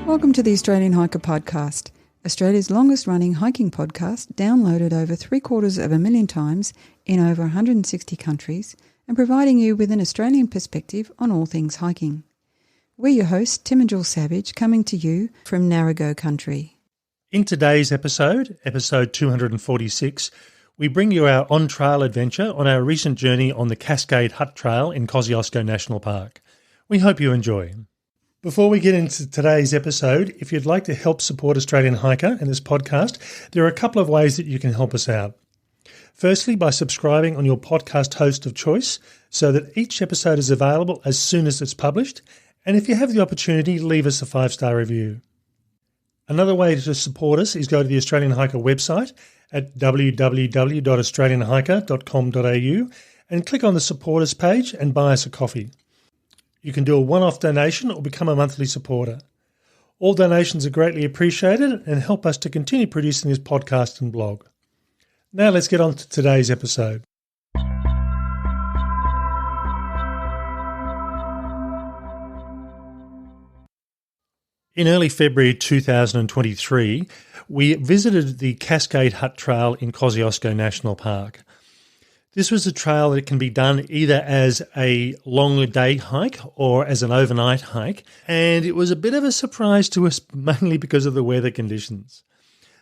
Welcome to the Australian Hiker Podcast, Australia's longest running hiking podcast, downloaded over 750,000 times in over 160 countries and providing you with an Australian perspective on all things hiking. We're your hosts, Tim and Jules Savage, coming to you from Narragaow country. In today's episode 246, we bring you our on-trail adventure on our recent journey on the Cascade Hut Trail in Kosciusko National Park. We hope you enjoy. Before we get into today's episode, if you'd like to help support Australian Hiker and this podcast, there are a couple of ways that you can help us out. Firstly, by subscribing on your podcast host of choice so that each episode is available as soon as it's published, and if you have the opportunity, leave us a 5-star review. Another way to support us is go to the Australian Hiker website at www.australianhiker.com.au and click on the supporters page and buy us a coffee. You can do a one-off donation or become a monthly supporter. All donations are greatly appreciated and help us to continue producing this podcast and blog. Now let's get on to today's episode. In early February 2023, we visited the Cascade Hut Trail in Kosciusko National Park. This was a trail that can be done either as a long day hike or as an overnight hike, and it was a bit of a surprise to us, mainly because of the weather conditions.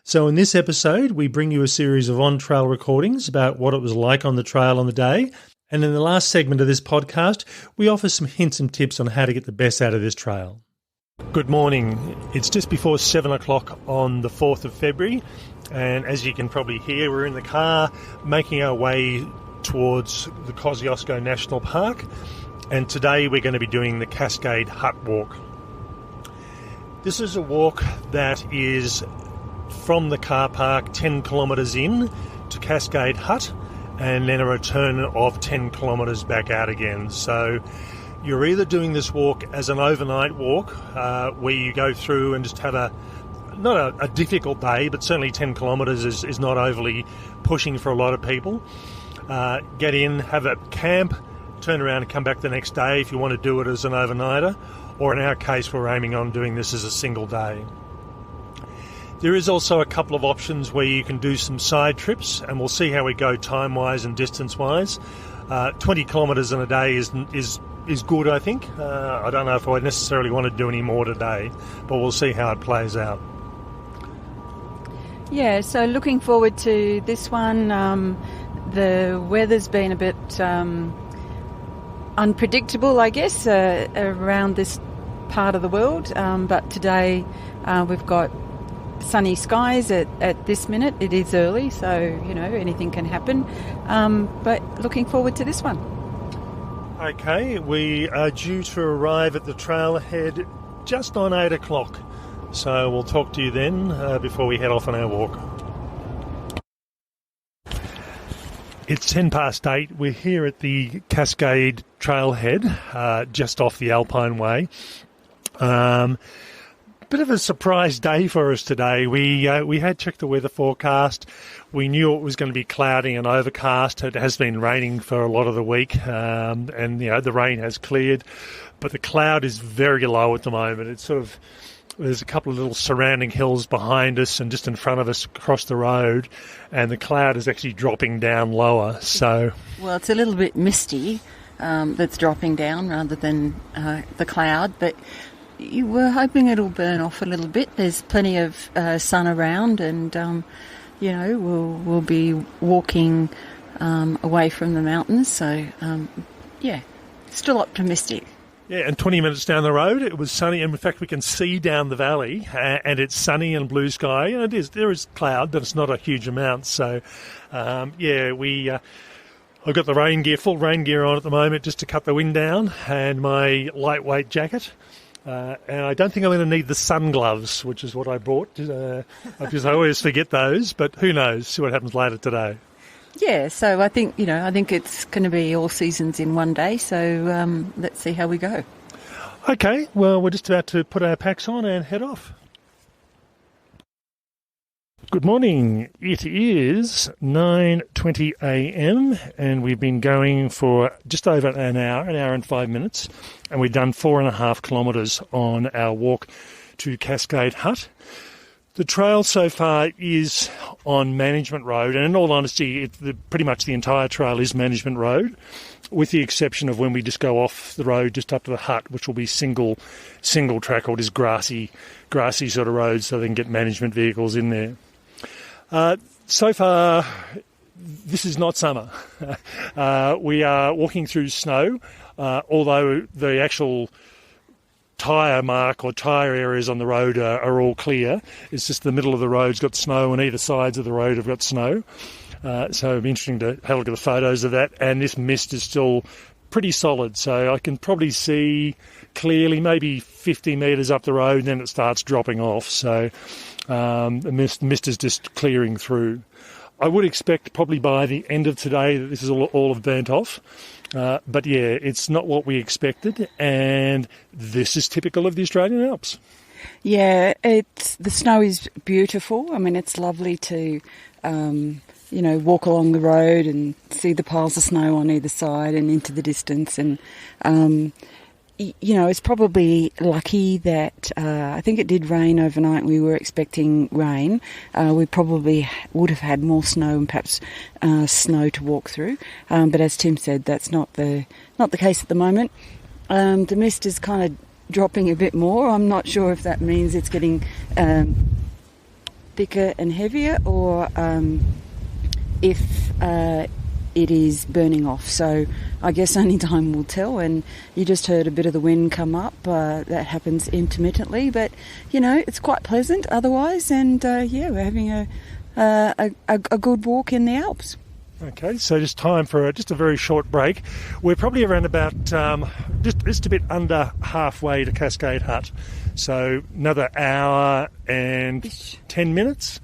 So in this episode, we bring you a series of on-trail recordings about what it was like on the trail on the day, and in the last segment of this podcast, we offer some hints and tips on how to get the best out of this trail. Good morning. It's just before 7 o'clock on the 4th of February, and as you can probably hear, we're in the car making our way towards the Kosciusko National Park, and today we're going to be doing the Cascade Hut Walk. This is a walk that is from the car park 10 kilometres in to Cascade Hut and then a return of 10 kilometres back out again. So you're either doing this walk as an overnight walk where you go through and just have not a difficult day, but certainly 10 kilometres is not overly pushing for a lot of people. Get in, have a camp, turn around and come back the next day if you want to do it as an overnighter, or in our case we're aiming on doing this as a single day. There is also a couple of options where you can do some side trips, and we'll see how we go time-wise and distance-wise. 20 kilometres in a day is good, I think. I don't know if I necessarily want to do any more today, but we'll see how it plays out. Yeah, so looking forward to this one. The weather's been a bit unpredictable, I guess, around this part of the world. But today we've got sunny skies at this minute. It is early, so, you know, anything can happen. But looking forward to this one. Okay, we are due to arrive at the trailhead just on 8 o'clock. So we'll talk to you then before we head off on our walk. It's 10 past 8. We're here at the Cascade trailhead, just off the Alpine Way. Bit of a surprise day for us today. We had checked the weather forecast. We knew it was going to be cloudy and overcast. It has been raining for a lot of the week, and you know the rain has cleared, but the cloud is very low at the moment. It's sort of there's a couple of little surrounding hills behind us and just in front of us across the road, and the cloud is actually dropping down lower. So, well, it's a little bit misty that's dropping down rather than the cloud, but you were hoping it'll burn off a little bit. There's plenty of sun around, and you know we'll be walking away from the mountains. So yeah, still optimistic. Yeah, and 20 minutes down the road, it was sunny. And in fact, we can see down the valley, and it's sunny and blue sky. And there is cloud, but it's not a huge amount. So, yeah, I've got the full rain gear on at the moment, just to cut the wind down, and my lightweight jacket. And I don't think I'm going to need the sun gloves, which is what I brought, because I always forget those. But who knows? See what happens later today. Yeah, so I think it's going to be all seasons in one day, so let's see how we go. Okay, well, we're just about to put our packs on and head off. Good morning. It is 9:20 a.m. and we've been going for just over an hour and 5 minutes, and we've done 4.5 kilometres on our walk to Cascade Hut. The trail so far is on Management Road, and in all honesty, pretty much the entire trail is Management Road, with the exception of when we just go off the road just up to the hut, which will be single track, or just grassy sort of road, so they can get management vehicles in there. So far, this is not summer. We are walking through snow, although the actual tyre mark or tyre areas on the road are all clear. It's just the middle of the road's got snow, and either sides of the road have got snow. So it'll be interesting to have a look at the photos of that. And this mist is still pretty solid, so I can probably see clearly maybe 50 metres up the road, and then it starts dropping off. So the mist is just clearing through. I would expect probably by the end of today that this is all have burnt off. But yeah, it's not what we expected, and this is typical of the Australian Alps. Yeah, the snow is beautiful. I mean, it's lovely to, walk along the road and see the piles of snow on either side and into the distance. And, it's probably lucky that I think it did rain overnight. We were expecting rain. We probably would have had more snow and perhaps snow to walk through. But as Tim said, that's not the case at the moment. The mist is kind of dropping a bit more. I'm not sure if that means it's getting thicker and heavier, or if it is burning off. So I guess only time will tell. And you just heard a bit of the wind come up. That happens intermittently, but it's quite pleasant otherwise. And we're having a good walk in the Alps. Okay, so just time for just a very short break. We're probably around about just a bit under halfway to Cascade Hut. So another hour and 10 minutes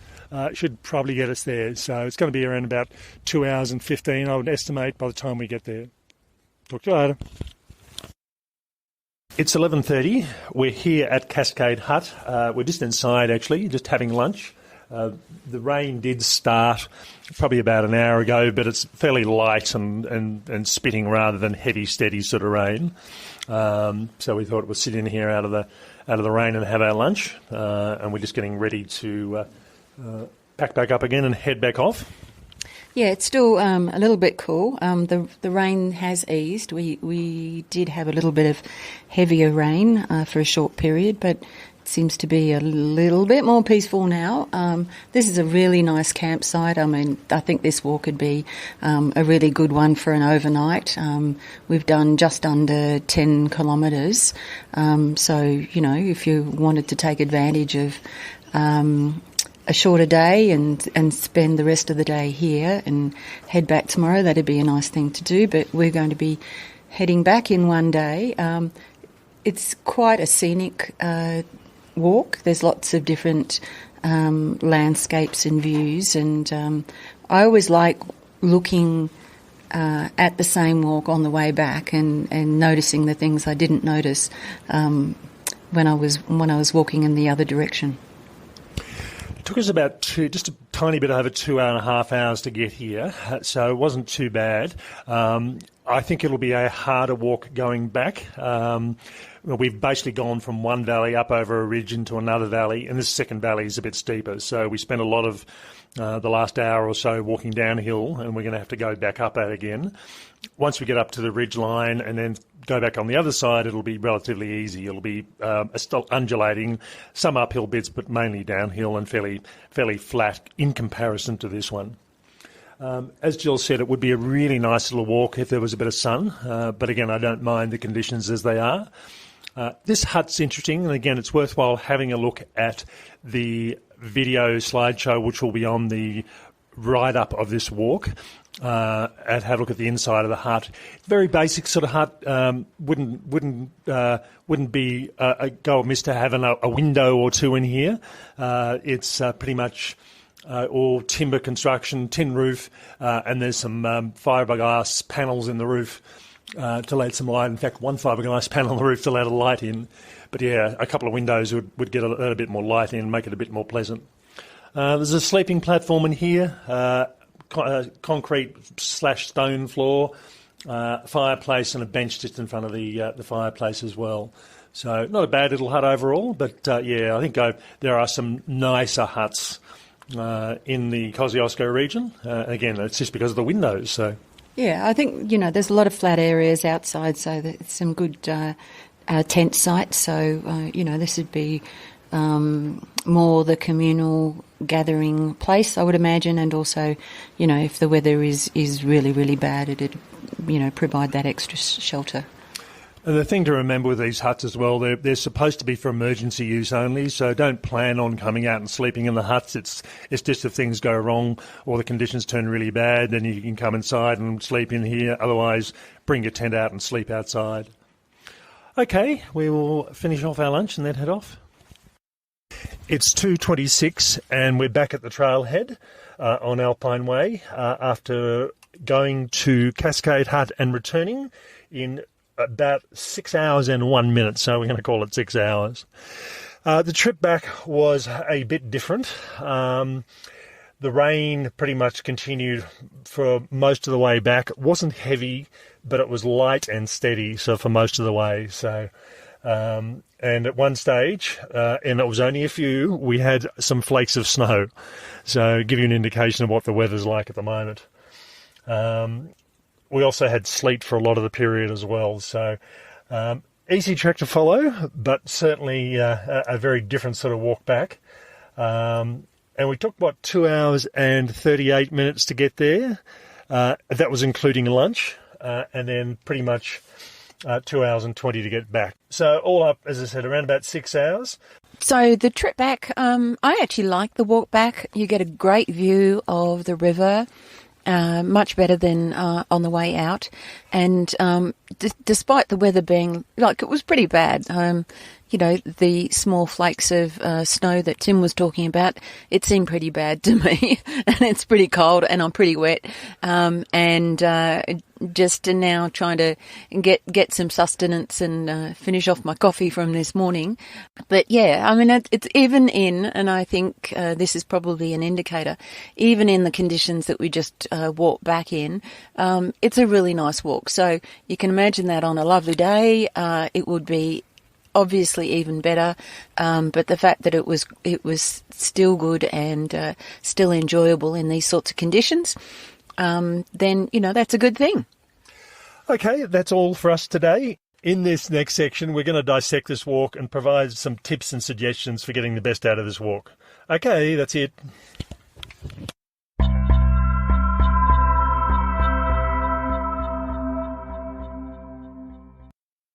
should probably get us there. So it's going to be around about 2 hours and 15, I would estimate, by the time we get there. Talk to you later. It's 11:30. We're here at Cascade Hut. We're just inside, actually, just having lunch. The rain did start probably about an hour ago, but it's fairly light and spitting rather than heavy, steady sort of rain. So we thought we'd sit in here out of the rain and have our lunch. And we're just getting ready to pack back up again and head back off. Yeah, it's still a little bit cool. The rain has eased. We did have a little bit of heavier rain for a short period, but seems to be a little bit more peaceful now. This is a really nice campsite. I mean, I think this walk could be a really good one for an overnight. We've done just under 10 kilometres. So, if you wanted to take advantage of a shorter day and spend the rest of the day here and head back tomorrow, that'd be a nice thing to do. But we're going to be heading back in one day. It's quite a scenic walk. There's lots of different landscapes and views, and I always like looking at the same walk on the way back and noticing the things I didn't notice when I was walking in the other direction. It took us about just a tiny bit over 2.5 hours to get here, so it wasn't too bad. I think it'll be a harder walk going back. We've basically gone from one valley up over a ridge into another valley, and this second valley is a bit steeper. So we spent a lot of the last hour or so walking downhill, and we're going to have to go back up that again. Once we get up to the ridge line and then go back on the other side, it'll be relatively easy. It'll be still undulating, some uphill bits, but mainly downhill and fairly flat in comparison to this one. As Jill said, it would be a really nice little walk if there was a bit of sun, but again, I don't mind the conditions as they are. This hut's interesting, and again, it's worthwhile having a look at the video slideshow, which will be on the write-up of this walk, and have a look at the inside of the hut. Very basic sort of hut. Wouldn't be a go amiss to having a window or two in here. It's pretty much all timber construction, tin roof, and there's some fiberglass panels in the roof to let some light. In fact, one fiberglass panel on the roof to let a light in. But yeah, a couple of windows would get a bit more light in and make it a bit more pleasant. There's a sleeping platform in here, concrete/stone floor, fireplace and a bench just in front of the fireplace as well. So not a bad little hut overall, but yeah, I think there are some nicer huts in the Kosciusko region. Again, it's just because of the windows. So Yeah, I think, there's a lot of flat areas outside, so there's some good tent sites. So, this would be more the communal gathering place, I would imagine, and also, if the weather is really, really bad, it'd, provide that extra shelter. And the thing to remember with these huts as well, they're supposed to be for emergency use only, so don't plan on coming out and sleeping in the huts. It's just if things go wrong or the conditions turn really bad, then you can come inside and sleep in here. Otherwise, bring your tent out and sleep outside. Okay, we will finish off our lunch and then head off. It's 2:26 and we're back at the trailhead on Alpine Way after going to Cascade Hut and returning in about 6 hours and 1 minute, so we're going to call it 6 hours. The trip back was a bit different. The rain pretty much continued for most of the way back. It wasn't heavy, but it was light and steady, so for most of the way. So, and at one stage, and it was only a few, we had some flakes of snow. So give you an indication of what the weather's like at the moment. We also had sleet for a lot of the period as well, so easy trek to follow, but certainly a very different sort of walk back. And we took, 2 hours and 38 minutes to get there. That was including lunch, and then pretty much 2 hours and 20 to get back. So all up, as I said, around about 6 hours. So the trip back, I actually like the walk back. You get a great view of the river. Much better than on the way out. And despite the weather being, it was pretty bad, the small flakes of snow that Tim was talking about, it seemed pretty bad to me. And it's pretty cold and I'm pretty wet. And just now trying to get some sustenance and finish off my coffee from this morning. But yeah, I mean, it's even in, and I think this is probably an indicator, even in the conditions that we just walked back in, it's a really nice walk. So you can imagine that on a lovely day, it would be obviously even better, but the fact that it was still good and still enjoyable in these sorts of conditions, then that's a good thing. Okay, that's all for us today. In this next section, we're going to dissect this walk and provide some tips and suggestions for getting the best out of this walk. Okay, that's it.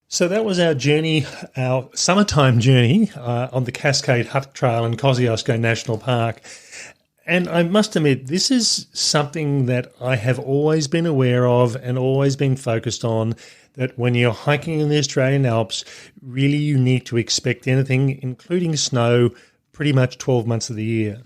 So that was our journey, our summertime journey on the Cascade Hut Trail in Kosciusko National Park. And I must admit, this is something that I have always been aware of and always been focused on, that when you're hiking in the Australian Alps, really you need to expect anything, including snow, pretty much 12 months of the year.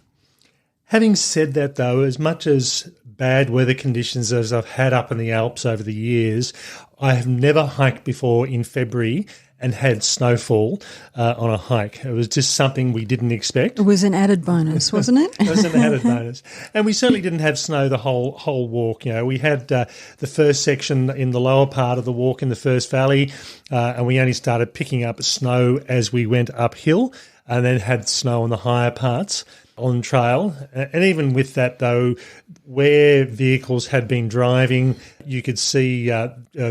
Having said that, though, as much as bad weather conditions as I've had up in the Alps over the years, I have never hiked before in February and had snowfall on a hike. It was just something we didn't expect. It was an added bonus, wasn't it? It was an added bonus. And we certainly didn't have snow the whole walk. We had the first section in the lower part of the walk in the first valley, and we only started picking up snow as we went uphill, and then had snow on the higher parts on trail. And even with that, though, where vehicles had been driving, you could see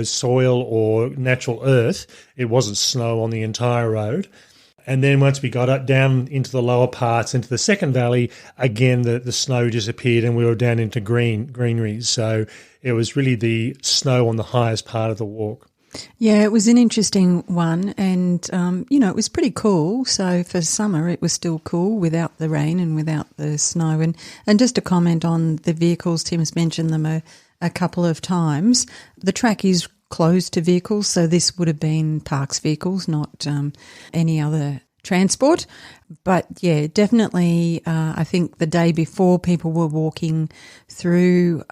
soil or natural earth. It wasn't snow on the entire road. And then once we got down into the lower parts, into the second valley, again, the snow disappeared and we were down into greeneries. So it was really the snow on the highest part of the walk. Yeah, it was an interesting one, and, it was pretty cool. So for summer, it was still cool without the rain and without the snow. And just to comment on the vehicles, Tim's mentioned them a couple of times. The track is closed to vehicles, so this would have been Parks vehicles, not any other transport. But yeah, definitely, I think the day before people were walking through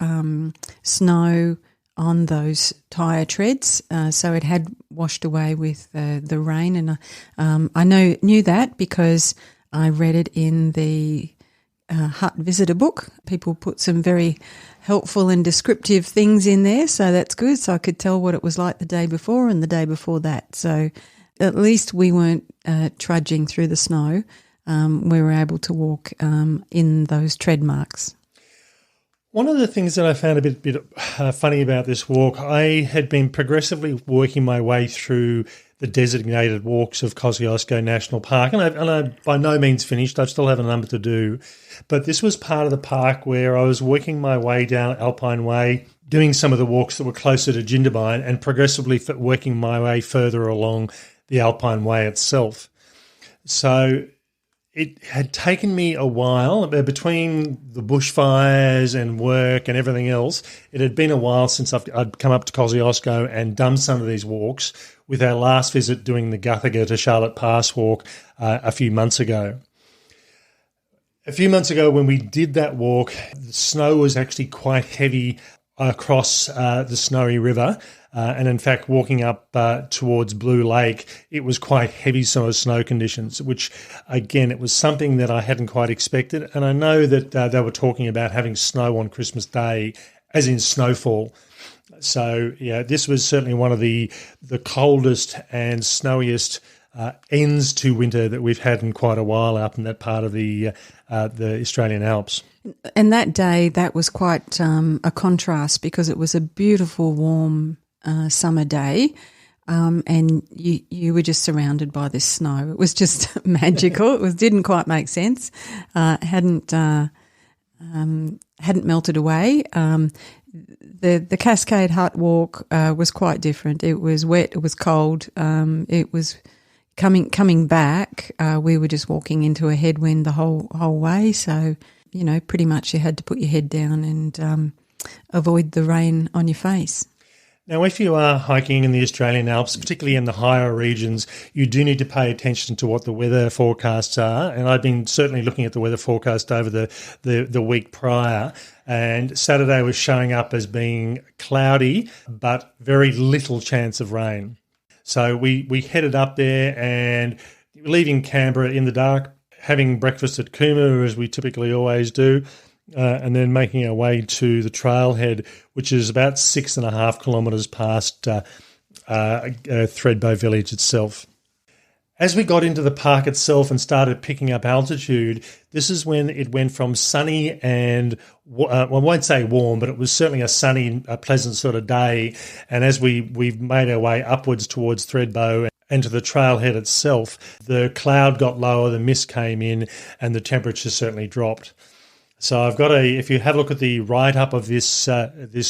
snow on those tyre treads, so it had washed away with the rain, and I knew that because I read it in the hut visitor book. People put some very helpful and descriptive things in there, so that's good. So I could tell what it was like the day before and the day before that. So At least we weren't trudging through the snow. We were able to walk in those tread marks. One of the things that I found a bit funny about this walk, I had been progressively working my way through the designated walks of Kosciusko National Park, and I by no means finished. I still have a number to do. But this was part of the park where I was working my way down Alpine Way, doing some of the walks that were closer to Jindabyne and progressively working my way further along the Alpine Way itself. So it had taken me a while, between the bushfires and work and everything else. It had been a while since I'd come up to Kosciusko and done some of these walks, with our last visit doing the Guthaga to Charlotte Pass walk a few months ago. A few months ago when we did that walk, the snow was actually quite heavy across the Snowy River. And in fact, walking up towards Blue Lake, it was quite heavy snow conditions, which, again, it was something that I hadn't quite expected. And I know that they were talking about having snow on Christmas Day, as in snowfall. So, yeah, this was certainly one of the coldest and snowiest ends to winter that we've had in quite a while up in that part of the Australian Alps. And that day, that was quite a contrast, because it was a beautiful, warm summer day, and you were just surrounded by this snow. It was just magical. It didn't quite make sense. Hadn't melted away. The Cascade Hut walk was quite different. It was wet. It was cold. It was coming back. We were just walking into a headwind the whole way. So, pretty much you had to put your head down and avoid the rain on your face. Now, if you are hiking in the Australian Alps, particularly in the higher regions, you do need to pay attention to what the weather forecasts are. And I've been certainly looking at the weather forecast over the week prior, and Saturday was showing up as being cloudy, but very little chance of rain. So we headed up there and leaving Canberra in the dark, having breakfast at Cooma, as we typically always do, and then making our way to the trailhead, which is about 6.5 kilometres past Thredbo village itself. As we got into the park itself and started picking up altitude, this is when it went from sunny and, I won't say warm, but it was certainly a sunny, pleasant sort of day. And as we've made our way upwards towards Thredbo and to the trailhead itself, the cloud got lower, the mist came in, and the temperature certainly dropped. So I've got if you have a look at the write-up of this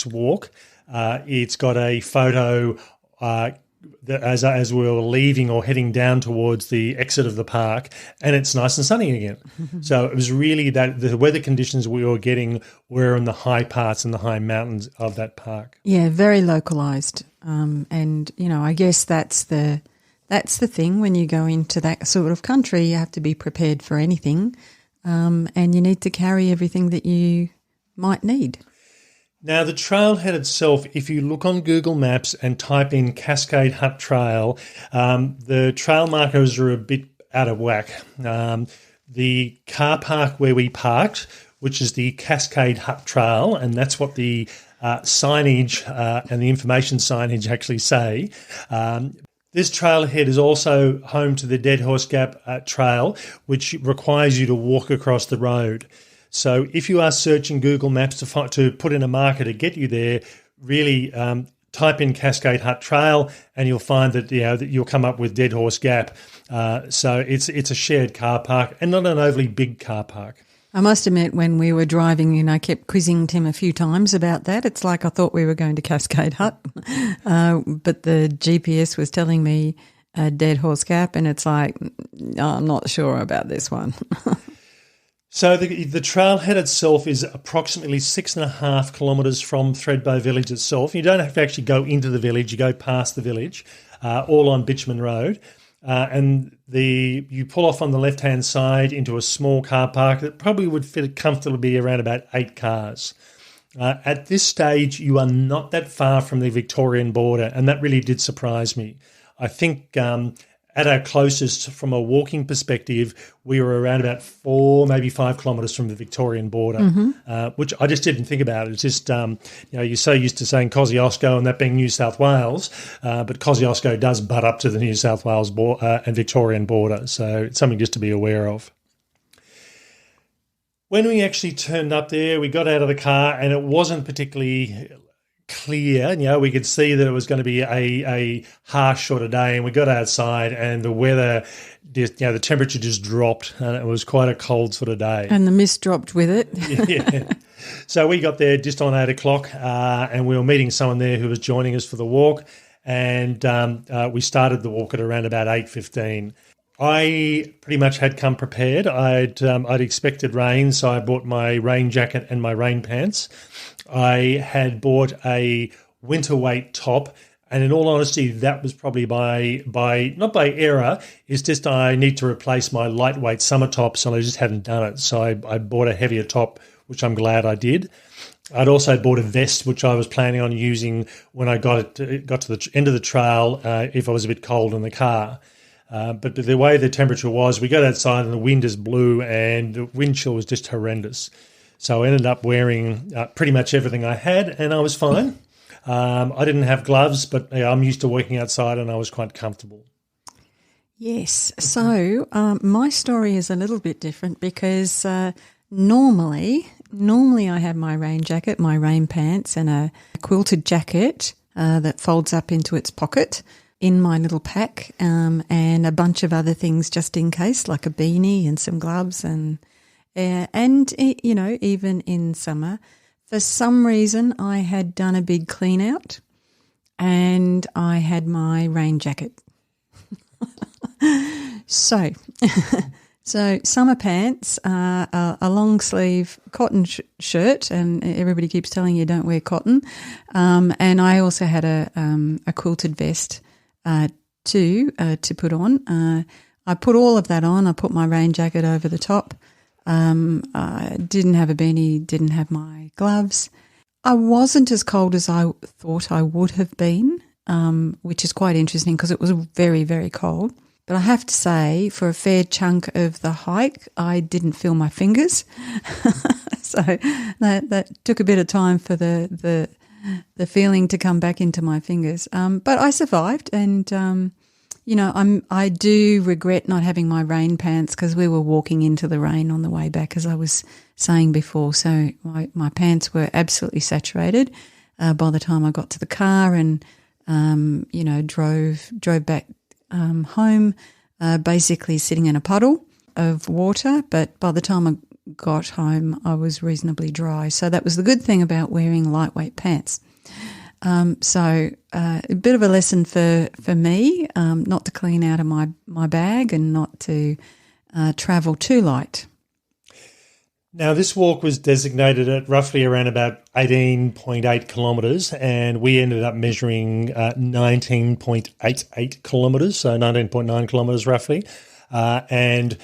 walk, it's got a photo as we were leaving or heading down towards the exit of the park, and it's nice and sunny again. So it was really that the weather conditions we were getting were in the high parts and the high mountains of that park. Yeah, very localised. And, I guess that's the thing when you go into that sort of country. You have to be prepared for anything. And you need to carry everything that you might need. Now, the trailhead itself, if you look on Google Maps and type in Cascade Hut Trail, the trail markers are a bit out of whack. The car park where we parked, which is the Cascade Hut Trail, and that's what the signage and the information signage actually say. This trailhead is also home to the Dead Horse Gap Trail, which requires you to walk across the road. So if you are searching Google Maps to put in a marker to get you there, really type in Cascade Hut Trail and you'll find that that you'll come up with Dead Horse Gap. So it's a shared car park and not an overly big car park. I must admit, when we were driving, I kept quizzing Tim a few times about that. It's like I thought we were going to Cascade Hut, but the GPS was telling me Dead Horse Gap, and it's like, no, I'm not sure about this one. So the trailhead itself is approximately 6.5 kilometres from Thredbo village itself. You don't have to actually go into the village, you go past the village, all on Bitchman Road. And you pull off on the left-hand side into a small car park that probably would fit comfortably around about 8 cars. At this stage, you are not that far from the Victorian border, and that really did surprise me. I think at our closest, from a walking perspective, we were around about 4, maybe 5 kilometres from the Victorian border, which I just didn't think about. It's just, you're so used to saying Kosciusko and that being New South Wales, but Kosciusko does butt up to the New South Wales and Victorian border, so it's something just to be aware of. When we actually turned up there, we got out of the car and it wasn't particularly clear. We could see that it was going to be a harsh sort of day, and we got outside and the weather, the temperature just dropped and it was quite a cold sort of day. And the mist dropped with it. Yeah. So we got there just on 8 o'clock and we were meeting someone there who was joining us for the walk, and we started the walk at around about 8:15. I pretty much had come prepared. I'd expected rain, so I bought my rain jacket and my rain pants. I had bought a winter weight top, and in all honesty, that was probably not by error. It's just I need to replace my lightweight summer tops, and I just hadn't done it. So I bought a heavier top, which I'm glad I did. I'd also bought a vest, which I was planning on using when I got to the end of the trail if I was a bit cold in the car. But the way the temperature was, we got outside and the wind just blew and the wind chill was just horrendous. So I ended up wearing pretty much everything I had, and I was fine. I didn't have gloves, but I'm used to working outside and I was quite comfortable. Yes. So my story is a little bit different because normally I have my rain jacket, my rain pants and a quilted jacket that folds up into its pocket in my little pack, and a bunch of other things just in case, like a beanie and some gloves and even in summer. For some reason, I had done a big clean out and I had my rain jacket. So summer pants, a long sleeve cotton shirt, and everybody keeps telling you don't wear cotton. And I also had a quilted vest to put on. I put all of that on. I put my rain jacket over the top. I didn't have a beanie, didn't have my gloves. I wasn't as cold as I thought I would have been, which is quite interesting because it was very, very cold. But I have to say, for a fair chunk of the hike, I didn't feel my fingers. So that took a bit of time for the feeling to come back into my fingers. But I survived, and I do regret not having my rain pants because we were walking into the rain on the way back, as I was saying before. So my pants were absolutely saturated by the time I got to the car and drove back home, basically sitting in a puddle of water. But by the time I got home, I was reasonably dry. So that was the good thing about wearing lightweight pants. So a bit of a lesson for me, not to clean out of my bag and not to travel too light. Now, this walk was designated at roughly around about 18.8 kilometres, and we ended up measuring 19.88 kilometres, so 19.9 kilometres roughly. And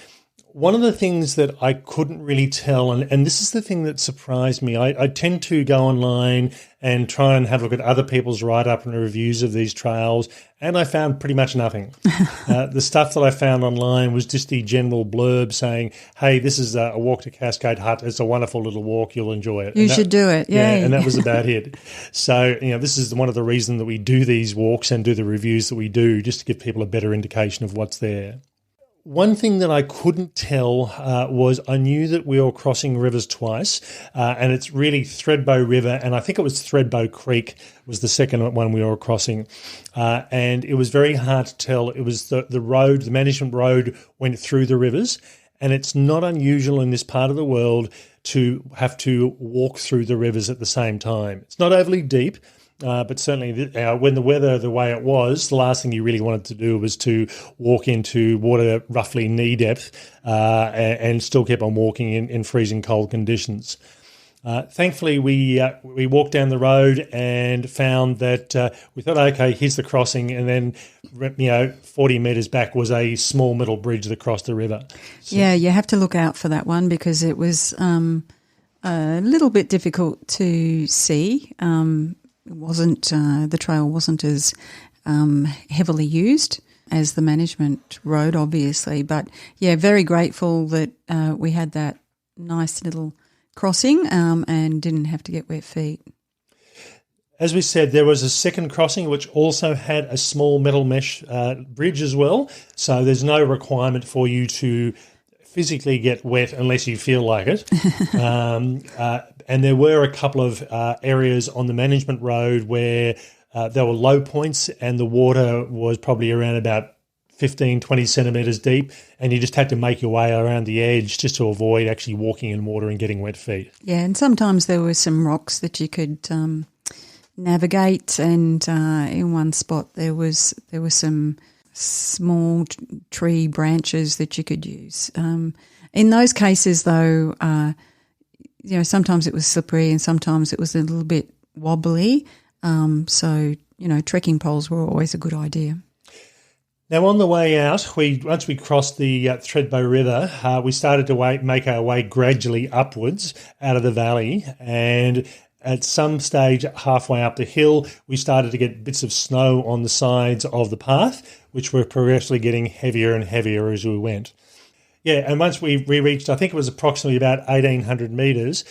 one of the things that I couldn't really tell, and this is the thing that surprised me, I tend to go online and try and have a look at other people's write-up and reviews of these trails, and I found pretty much nothing. The stuff that I found online was just the general blurb saying, hey, this is a walk to Cascade Hut. It's a wonderful little walk. You'll enjoy it. You should do it. Yeah, Yay. and that was about it. So, this is one of the reasons that we do these walks and do the reviews that we do, just to give people a better indication of what's there. One thing that I couldn't tell was I knew that we were crossing rivers twice, and it's really Thredbo River, and I think it was Thredbo Creek was the second one we were crossing, and it was very hard to tell. It was the road, the management road went through the rivers, and it's not unusual in this part of the world to have to walk through the rivers at the same time. It's not overly deep. But certainly when the weather the way it was, the last thing you really wanted to do was to walk into water roughly knee depth and still keep on walking in freezing cold conditions. Thankfully, we walked down the road and found that we thought, okay, here's the crossing, and then 40 metres back was a small metal bridge that crossed the river. So, yeah, you have to look out for that one because it was a little bit difficult to see. It wasn't the trail wasn't as heavily used, as the management road, obviously. But, yeah, very grateful that we had that nice little crossing and didn't have to get wet feet. As we said, there was a second crossing which also had a small metal mesh bridge as well, so there's no requirement for you to physically get wet unless you feel like it. And there were a couple of areas on the management road where there were low points and the water was probably around about 15, 20 centimetres deep, and you just had to make your way around the edge just to avoid actually walking in water and getting wet feet. Yeah, and sometimes there were some rocks that you could navigate, and in one spot there was some small tree branches that you could use. In those cases, though, sometimes it was slippery and sometimes it was a little bit wobbly. So trekking poles were always a good idea. Now, on the way out, once we crossed the Thredbo River, we started to make our way gradually upwards out of the valley, and at some stage halfway up the hill, we started to get bits of snow on the sides of the path, which were progressively getting heavier and heavier as we went. Yeah, and once we reached, I think it was approximately about 1,800 metres,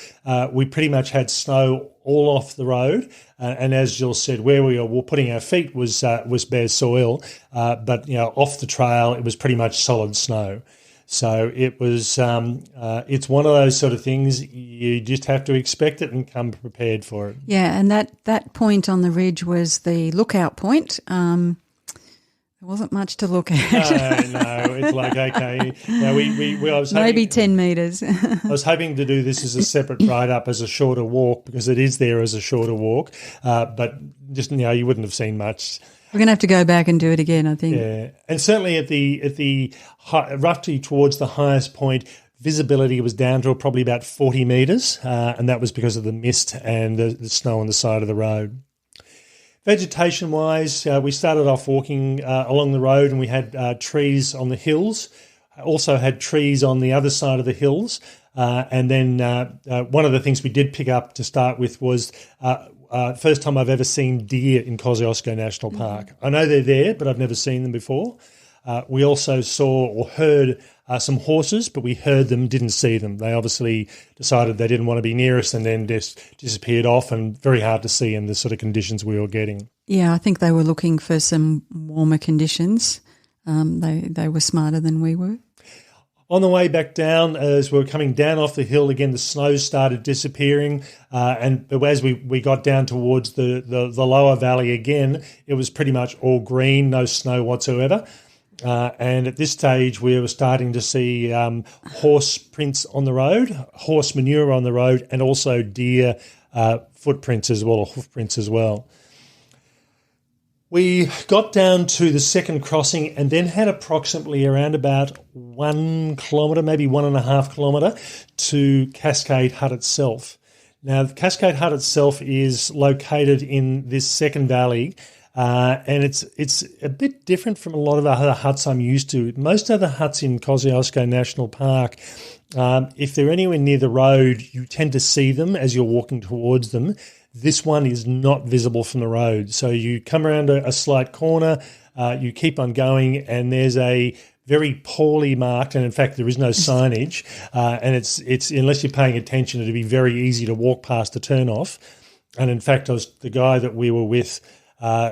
we pretty much had snow all off the road. And as Jill said, where we were putting our feet was bare soil, but off the trail it was pretty much solid snow. So it was, it's one of those sort of things you just have to expect it and come prepared for it. Yeah, and that point on the ridge was the lookout point. There wasn't much to look at. No, it's like, okay. Now I was maybe 10 metres. I was hoping to do this as a separate ride up as a shorter walk because it is there as a shorter walk, but just you wouldn't have seen much. We're going to have to go back and do it again, I think. Yeah, and certainly at the roughly towards the highest point, visibility was down to probably about 40 metres, and that was because of the mist and the snow on the side of the road. Vegetation-wise, we started off walking along the road, and we had trees on the hills. Also had trees on the other side of the hills, and then one of the things we did pick up to start with was first time I've ever seen deer in Kosciusko National Park. Mm-hmm. I know they're there, but I've never seen them before. We also saw or heard some horses, but we heard them, didn't see them. They obviously decided they didn't want to be near us and then just disappeared off, and very hard to see in the sort of conditions we were getting. Yeah, I think they were looking for some warmer conditions. They were smarter than we were. On the way back down, as we were coming down off the hill again, the snow started disappearing, and as we got down towards the lower valley again, it was pretty much all green, no snow whatsoever. And at this stage, we were starting to see horse prints on the road, horse manure on the road, and also deer footprints as well, or hoof prints as well. We got down to the second crossing and then had approximately around about 1 kilometre, maybe 1.5 kilometre to Cascade Hut itself. Now, the Cascade Hut itself is located in this second valley, and it's a bit different from a lot of other huts I'm used to. Most other huts in Kosciusko National Park, if they're anywhere near the road, you tend to see them as you're walking towards them. This one is not visible from the road. So you come around a slight corner, you keep on going, and there's a very poorly marked, and in fact there is no signage, and it's unless you're paying attention, it'd be very easy to walk past the turnoff. And in fact, the guy that we were with,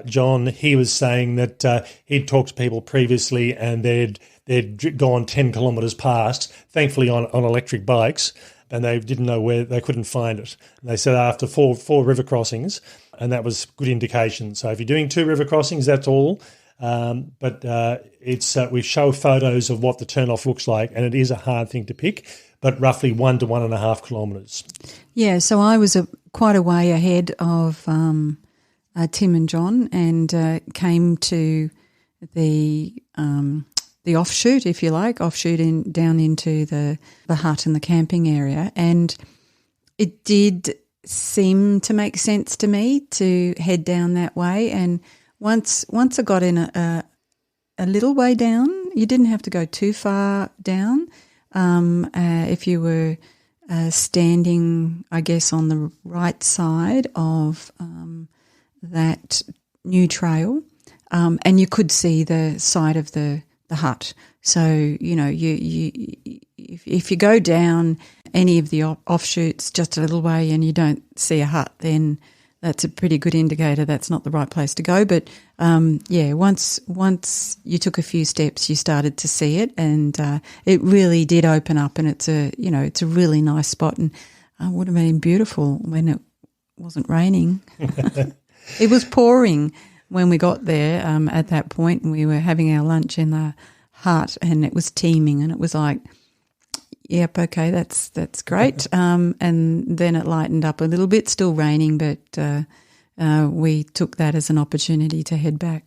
John, he was saying that he'd talked to people previously and they'd gone 10 kilometres past, thankfully on electric bikes, and they didn't know where, they couldn't find it. And they said after four river crossings, and that was good indication. So if you're doing 2 river crossings, that's all. But we show photos of what the turnoff looks like, and it is a hard thing to pick, but roughly 1 to 1.5 kilometres. Yeah, so I was quite a way ahead of Tim and John, and came to the offshoot, if you like, down into the hut and the camping area, and it did seem to make sense to me to head down that way. And once I got in a little way down, you didn't have to go too far down. If you were standing, I guess, on the right side of that new trail, and you could see the side of the hut. So, if you go down any of the offshoots just a little way and you don't see a hut, then that's a pretty good indicator that's not the right place to go. But, once you took a few steps, you started to see it, and it really did open up, and it's a really nice spot, and would have been beautiful when it wasn't raining. It was pouring when we got there at that point, and we were having our lunch in the hut, and it was teeming, and it was like, yep, okay, that's great. And then it lightened up a little bit, still raining, but we took that as an opportunity to head back.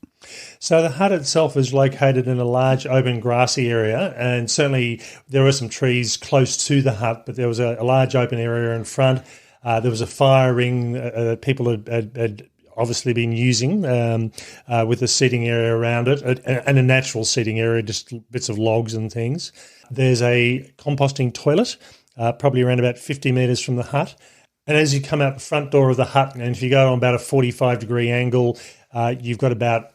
So the hut itself is located in a large open grassy area, and certainly there were some trees close to the hut, but there was a large open area in front. There was a fire ring that people had obviously been using with a seating area around it, and a natural seating area, just bits of logs and things. There's a composting toilet, probably around about 50 metres from the hut. And as you come out the front door of the hut, and if you go on about a 45-degree angle, you've got about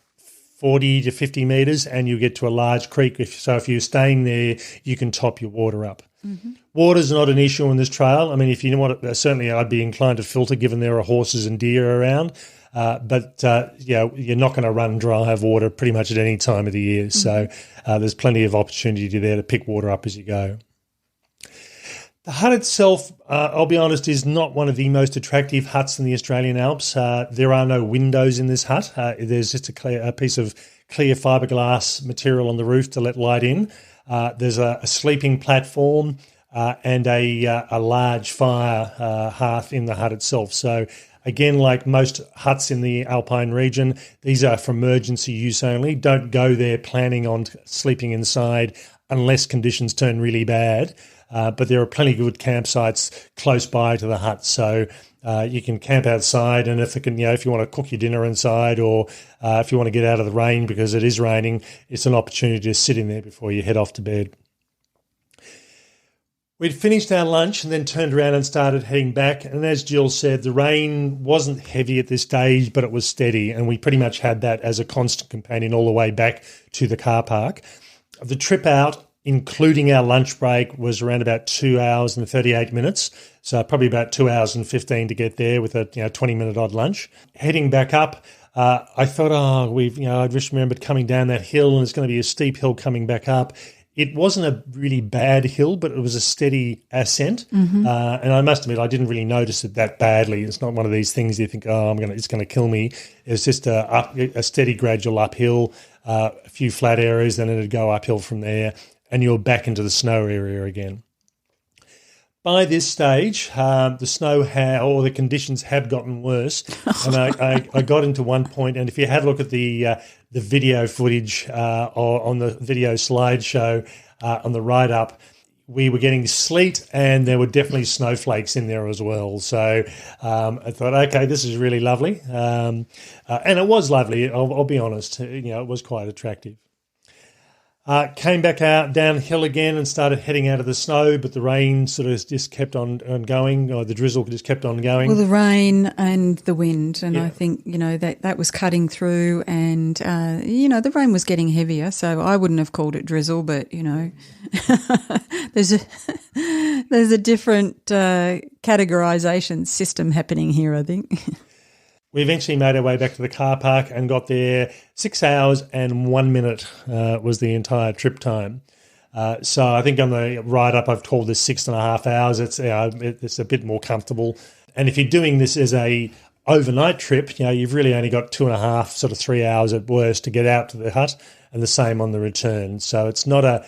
40 to 50 metres, and you get to a large creek. So if you're staying there, you can top your water up. Mm-hmm. Water's not an issue on this trail. I mean, if you want to, certainly I'd be inclined to filter, given there are horses and deer around. But you're not going to run dry of water pretty much at any time of the year. Mm-hmm. So there's plenty of opportunity there to pick water up as you go. The hut itself, I'll be honest, is not one of the most attractive huts in the Australian Alps. There are no windows in this hut. There's just a piece of clear fiberglass material on the roof to let light in. There's a sleeping platform and a large fire hearth in the hut itself. So again, like most huts in the Alpine region, these are for emergency use only. Don't go there planning on sleeping inside unless conditions turn really bad. But there are plenty of good campsites close by to the hut, so you can camp outside. And if you want to cook your dinner inside, or if you want to get out of the rain because it is raining, it's an opportunity to sit in there before you head off to bed. We'd finished our lunch and then turned around and started heading back. And as Jill said, the rain wasn't heavy at this stage, but it was steady. And we pretty much had that as a constant companion all the way back to the car park. The trip out, including our lunch break, was around about 2 hours and 38 minutes. So probably about 2 hours and 15 to get there with a 20-minute odd lunch. Heading back up, I thought, I just remembered coming down that hill, and it's going to be a steep hill coming back up. It wasn't a really bad hill, but it was a steady ascent. Mm-hmm. And I must admit, I didn't really notice it that badly. It's not one of these things you think, it's going to kill me. It's just a steady, gradual uphill, a few flat areas, then it'd go uphill from there, and you're back into the snow area again. By this stage, the snow or the conditions had gotten worse, and I got into one point, and if you had a look at the video footage or on the video slideshow on the ride up, we were getting sleet, and there were definitely snowflakes in there as well. So I thought, okay, this is really lovely, and it was lovely. I'll be honest, it was quite attractive. Came back out downhill again and started heading out of the snow, but the rain sort of just kept on going, or the drizzle just kept on going. Well, the rain and the wind, and I think, that was cutting through, and, the rain was getting heavier, so I wouldn't have called it drizzle, but, there's a different categorization system happening here, I think. We eventually made our way back to the car park and got there. 6 hours and 1 minute was the entire trip time. So I think on the ride up, I've called this 6.5 hours. It's a bit more comfortable. And if you're doing this as a overnight trip, you've really only got 2.5, sort of 3 hours at worst to get out to the hut, and the same on the return. So it's not a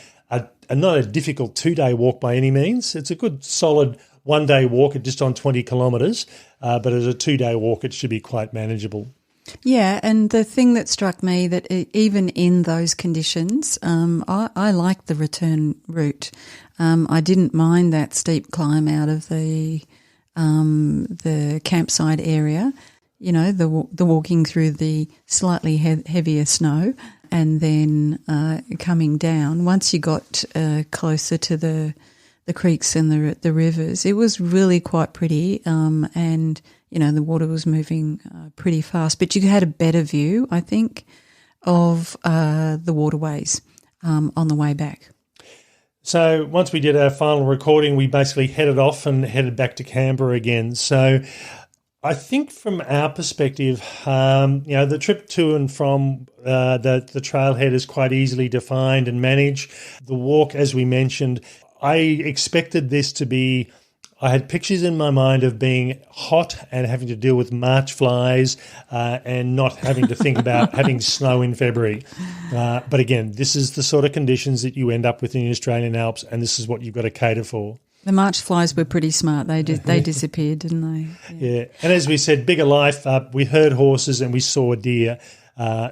difficult 2-day walk by any means. It's a good solid 1-day walk at just on 20 kilometres, but as a 2-day walk, it should be quite manageable. Yeah, and the thing that struck me that even in those conditions, I liked the return route. I didn't mind that steep climb out of the campsite area. The walking through the slightly heavier snow, and then coming down. Once you got closer to the creeks and the rivers, it was really quite pretty, and the water was moving pretty fast, but you had a better view, I think, of the waterways on the way back. So once we did our final recording, we basically headed off and headed back to Canberra again. So I think from our perspective, the trip to and from the trailhead is quite easily defined and managed. The walk, as we mentioned, I expected this to be, I had pictures in my mind of being hot and having to deal with March flies and not having to think about having snow in February. But again, this is the sort of conditions that you end up with in the Australian Alps, and this is what you've got to cater for. The March flies were pretty smart. They disappeared, didn't they? Yeah. And as we said, bigger life. We heard horses and we saw deer.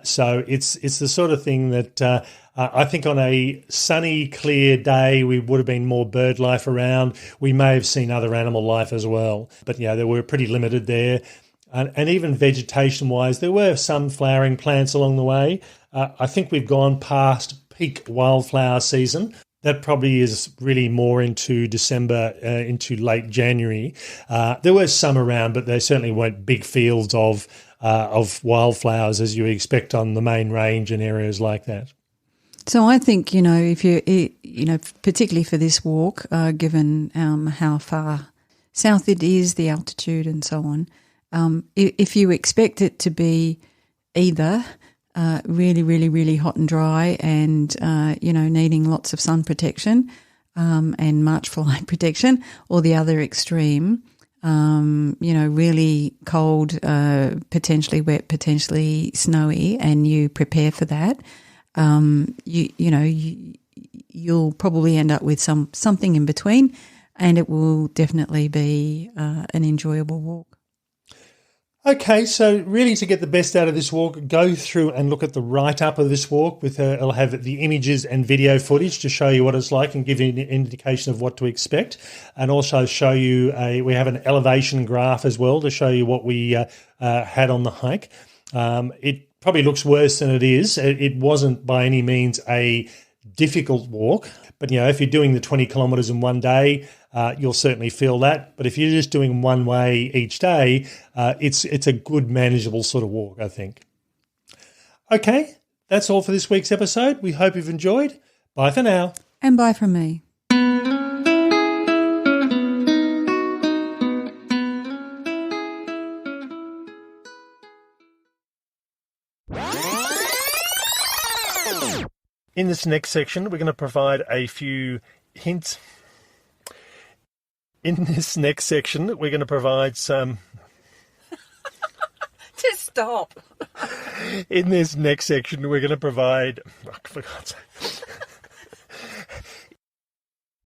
So it's the sort of thing that I think on a sunny, clear day, we would have been more bird life around. We may have seen other animal life as well. But, they were pretty limited there. And even vegetation-wise, there were some flowering plants along the way. I think we've gone past peak wildflower season. That probably is really more into December, into late January. There were some around, but they certainly weren't big fields of wildflowers as you expect on the main range and areas like that. So I think, if you, particularly for this walk, given how far south it is, the altitude and so on, if you expect it to be either really, really, really hot and dry and, needing lots of sun protection and March fly protection, or the other extreme, really cold, potentially wet, potentially snowy, and you prepare for that, you'll probably end up with something in between, and it will definitely be an enjoyable walk. Okay, so really to get the best out of this walk, go through and look at the write-up of this walk. It'll have the images and video footage to show you what it's like and give you an indication of what to expect, and also show you we have an elevation graph as well to show you what we had on the hike. It probably looks worse than it is. It wasn't by any means a difficult walk, but if you're doing the 20 kilometres in one day, you'll certainly feel that. But if you're just doing one way each day, it's a good manageable sort of walk, I think. Okay, that's all for this week's episode. We hope you've enjoyed. Bye for now. And bye from me. In this next section, we're going to provide a few hints. In this next section, we're going to provide some... Just stop. In this next section, we're going to provide... Oh, for God's sake.